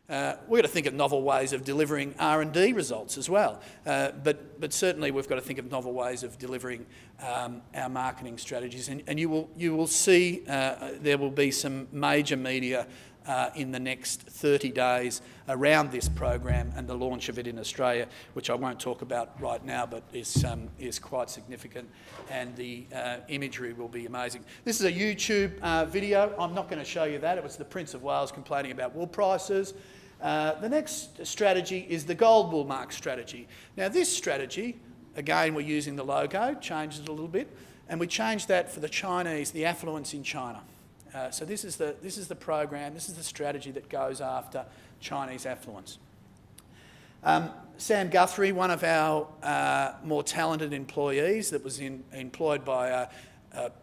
We've got to think of novel ways of delivering R&D results as well. But certainly we've got to think of novel ways of delivering our marketing strategies. And you will see there will be some major media in the next 30 days around this program and the launch of it in Australia, which I won't talk about right now, but is quite significant, and the imagery will be amazing. This is a YouTube video. I'm not going to show you that. It was the Prince of Wales complaining about wool prices. The next strategy is the gold wool mark strategy. Now this strategy, again we're using the logo, changed it a little bit, and we changed that for the Chinese, the affluence in China. So this is the program, this is the strategy that goes after Chinese affluence. Sam Guthrie, one of our more talented employees that was employed by a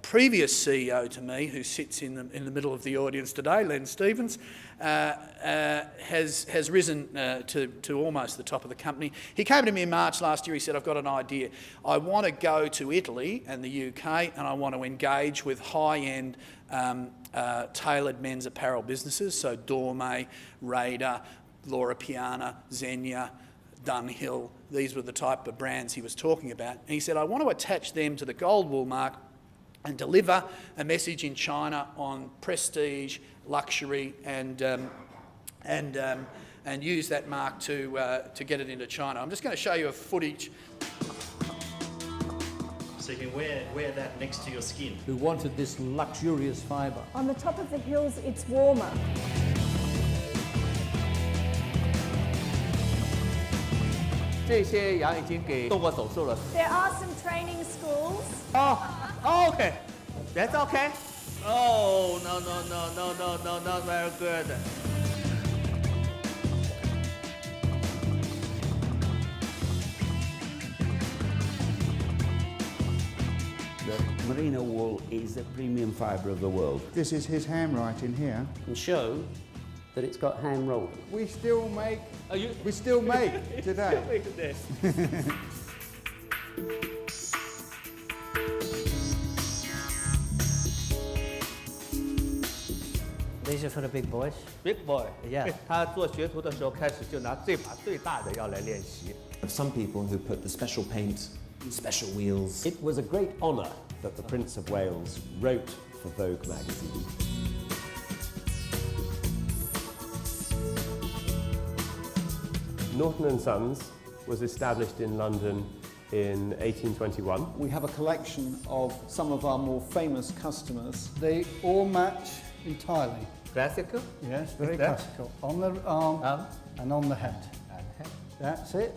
previous CEO to me, who sits in the middle of the audience today, Len Stevens, has risen to almost the top of the company. He came to me in March last year. He said, I've got an idea. I want to go to Italy and the UK, and I want to engage with high-end tailored men's apparel businesses, so Dorme, Raider, Laura Piana, Xenia, Dunhill. These were the type of brands he was talking about. And he said, I want to attach them to the gold wool mark and deliver a message in China on prestige, luxury, and use that mark to get it into China. I'm just going to show you a footage. So you can wear that next to your skin. Who wanted this luxurious fibre. On the top of the hills, it's warmer. There are some training schools. Oh, okay. That's okay. Oh, no, not very good. The merino wool is the premium fibre of the world. This is his handwriting here. And show that it's got hand rolled. We still make today. These are for the big boys. Big boy. Yeah. 他做学徒的时候开始就拿这把最大的要来练习。 Some people who put the special paint, special wheels. It was a great honour that the Prince of Wales wrote for Vogue magazine. Norton & Sons was established in London in 1821. We have a collection of some of our more famous customers. They all match entirely. Classical? Yes, very classical. On the arm and on the head. That's it.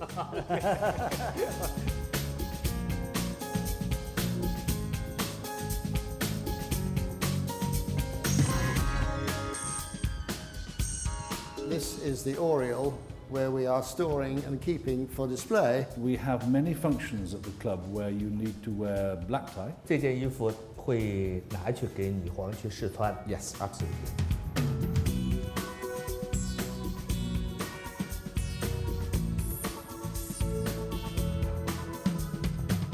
This is the Oriole, where we are storing and keeping for display. We have many functions at the club where you need to wear black tie. 这件衣服会拿去给女皇去试穿。 Yes, absolutely.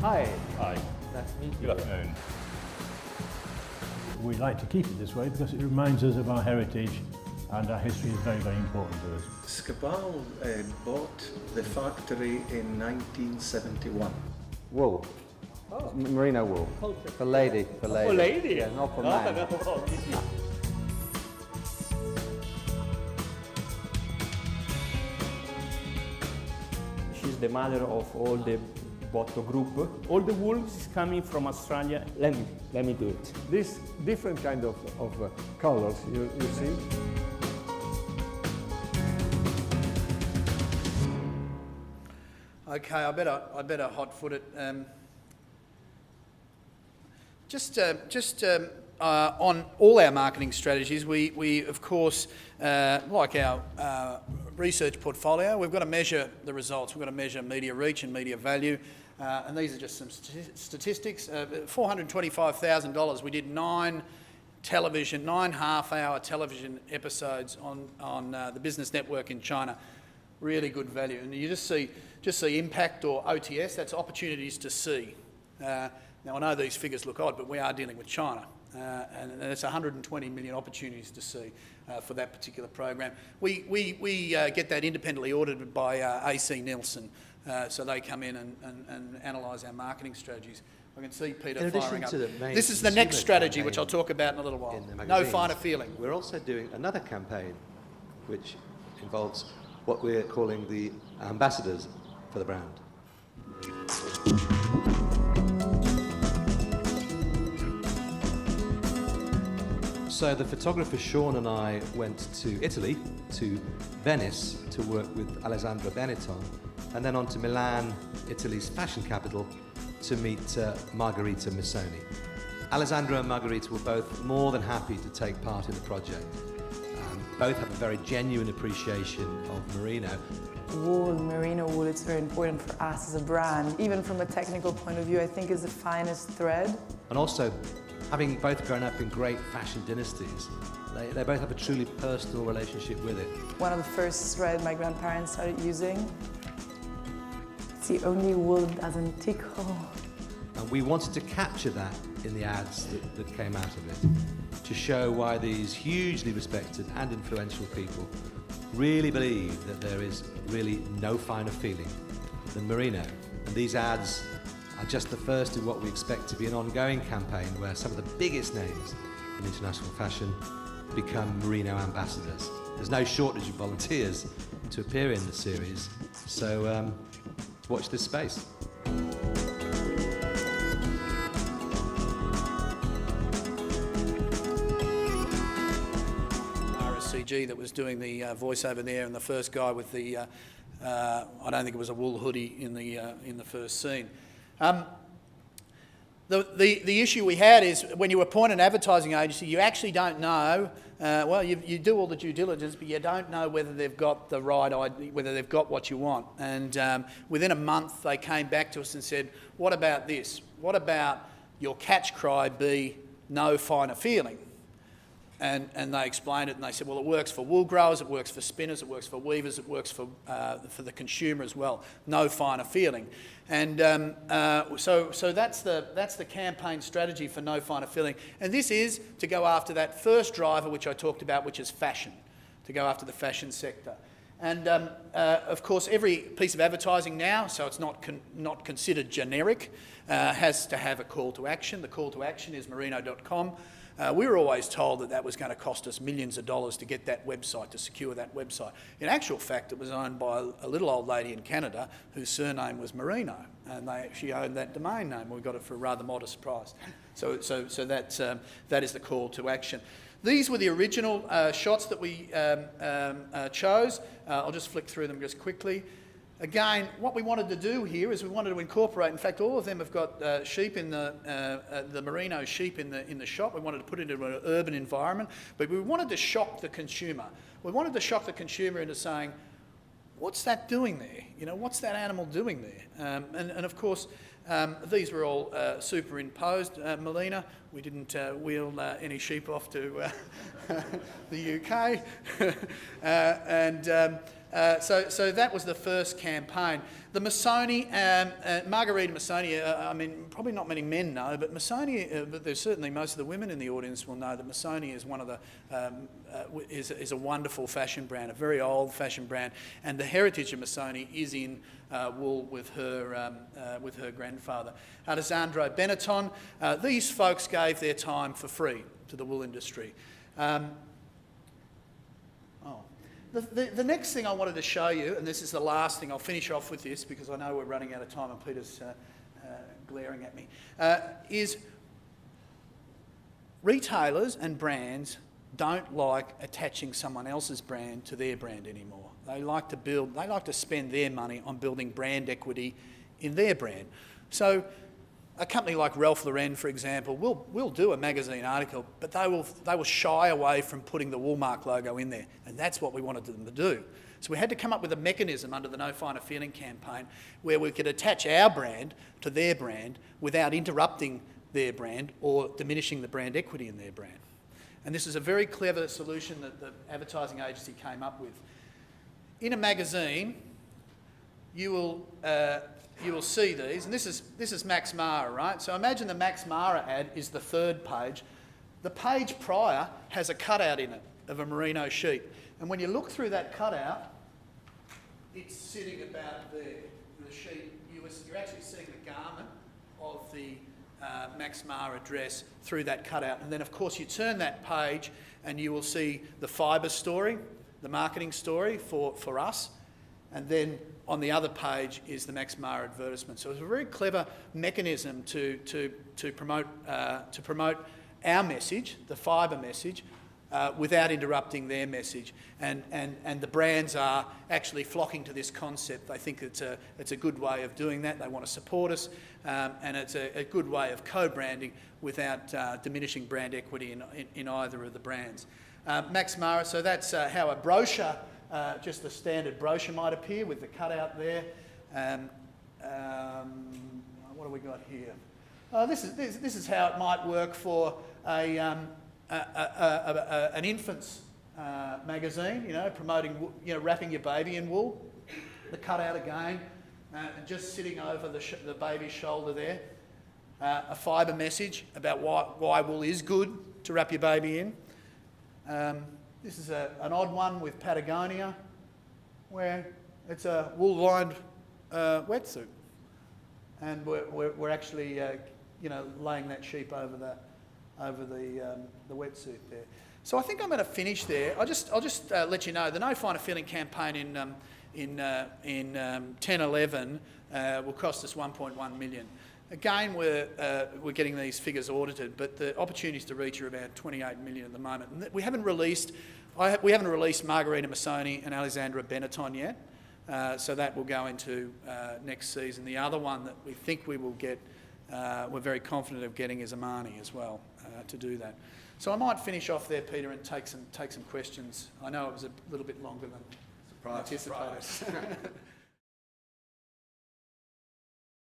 Hi. Hi. Nice to meet you. Good afternoon. We like to keep it this way because it reminds us of our heritage, and our history is very, very important to us. Scabal bought the factory in 1971. Wool. Oh. Merino wool. For lady. For lady. For lady? Yeah, not for man. She's the mother of all the Botto group. All the wool is coming from Australia. Let me do it. This different kind of colours, you see. Okay, I better hot-foot it. On all our marketing strategies, we of course, like our research portfolio, we've got to measure the results. We've got to measure media reach and media value. And these are just some statistics. $425,000. We did 9 half-hour television episodes on the business network in China. Really good value. And you just see impact, or OTS. That's opportunities to see. Now I know these figures look odd, but we are dealing with China. and it's 120 million opportunities to see for that particular program. We get that independently audited by AC Nielsen, so they come in and analyse our marketing strategies. I can see Peter firing up. This is the next strategy, which I'll talk about in a little while. No finer feeling. We're also doing another campaign, which involves what we're calling the ambassadors for the brand. So the photographer Sean and I went to Italy, to Venice, to work with Alessandro Benetton, and then on to Milan, Italy's fashion capital, to meet Margherita Missoni. Alessandro and Margherita were both more than happy to take part in the project. Both have a very genuine appreciation of merino. Wool, merino wool, it's very important for us as a brand. Even from a technical point of view, I think is the finest thread. And also, having both grown up in great fashion dynasties, they both have a truly personal relationship with it. One of the first thread my grandparents started using. It's the only wool that doesn't tickle. And we wanted to capture that in the ads that came out of it, to show why these hugely respected and influential people really believe that there is really no finer feeling than merino. And these ads are just the first in what we expect to be an ongoing campaign where some of the biggest names in international fashion become merino ambassadors. There's no shortage of volunteers to appear in the series, so watch this space. That was doing the voiceover there, and the first guy with the I don't think it was a wool hoodie in the first scene. The issue we had is when you appoint an advertising agency, you actually don't know. Well, you do all the due diligence, but you don't know whether they've got the right idea, whether they've got what you want. And within a month, they came back to us and said, "What about this? What about your catch cry be no finer feeling?" And they explained it, and they said, well, it works for wool growers, it works for spinners, it works for weavers, it works for the consumer as well. No finer feeling. And so that's the campaign strategy for no finer feeling. And this is to go after that first driver, which I talked about, which is fashion, to go after the fashion sector. And of course, every piece of advertising now, so it's not considered generic, has to have a call to action. The call to action is merino.com. We were always told that was going to cost us millions of dollars to get that website, to secure that website. In actual fact, it was owned by a little old lady in Canada whose surname was Merino, and she owned that domain name. We got it for a rather modest price. So that is the call to action. These were the original shots that we chose. I'll just flick through them just quickly. Again, what we wanted to do here is we wanted to incorporate, in fact, all of them have got sheep in the merino sheep in the shop. We wanted to put it into an urban environment, but we wanted to shock the consumer. We wanted to shock the consumer into saying, what's that doing there? You know, what's that animal doing there? And of course, these were all superimposed, Melina. We didn't wheel any sheep off to the UK. So that was the first campaign. The Missoni, Margherita Missoni, I mean, probably not many men know, but Missoni, but there's certainly most of the women in the audience will know that Missoni is one of the, is a wonderful fashion brand, a very old fashion brand, and the heritage of Missoni is in wool with her grandfather. Alessandro Benetton, these folks gave their time for free to the wool industry. The next thing I wanted to show you, and this is the last thing, I'll finish off with this because I know we're running out of time and Peter's glaring at me, is retailers and brands don't like attaching someone else's brand to their brand anymore. They like to spend their money on building brand equity in their brand. So a company like Ralph Lauren, for example, will do a magazine article, but they will shy away from putting the Woolmark logo in there, and that's what we wanted them to do. So we had to come up with a mechanism under the No Finer Feeling campaign where we could attach our brand to their brand without interrupting their brand or diminishing the brand equity in their brand. And this is a very clever solution that the advertising agency came up with. In a magazine, you will see these, and this is Max Mara, right? So imagine the Max Mara ad is the third page. The page prior has a cutout in it of a merino sheep. And when you look through that cutout, it's sitting about there. The sheep, you're actually seeing the garment of the Max Mara dress through that cutout. And then, of course, you turn that page and you will see the fibre story, the marketing story for us. And then on the other page is the Max Mara advertisement. So it's a very clever mechanism to promote our message, the fibre message, without interrupting their message. And the brands are actually flocking to this concept. They think it's a good way of doing that. They want to support us, and it's a good way of co-branding without diminishing brand equity in either of the brands. Max Mara, so that's how a brochure, just a standard brochure might appear with the cutout there. What have we got here? This is how it might work for an infant's magazine, promoting, wrapping your baby in wool. The cutout again, and just sitting over the baby's shoulder there. A fibre message about why wool is good to wrap your baby in. This is an odd one with Patagonia, where it's a wool-lined wetsuit, and we're actually, laying that sheep over the wetsuit there. So I think I'm going to finish there. I'll just let you know the No Finer Feeling campaign in 10-11 will cost us 1.1 million. Again, we're getting these figures audited, but the opportunities to reach are about 28 million at the moment. And we haven't released Margarita Missoni and Alessandra Benetton yet, so that will go into next season. The other one that we think we will get, we're very confident of getting, is Amani as well to do that. So I might finish off there, Peter, and take some questions. I know it was a little bit longer than anticipated.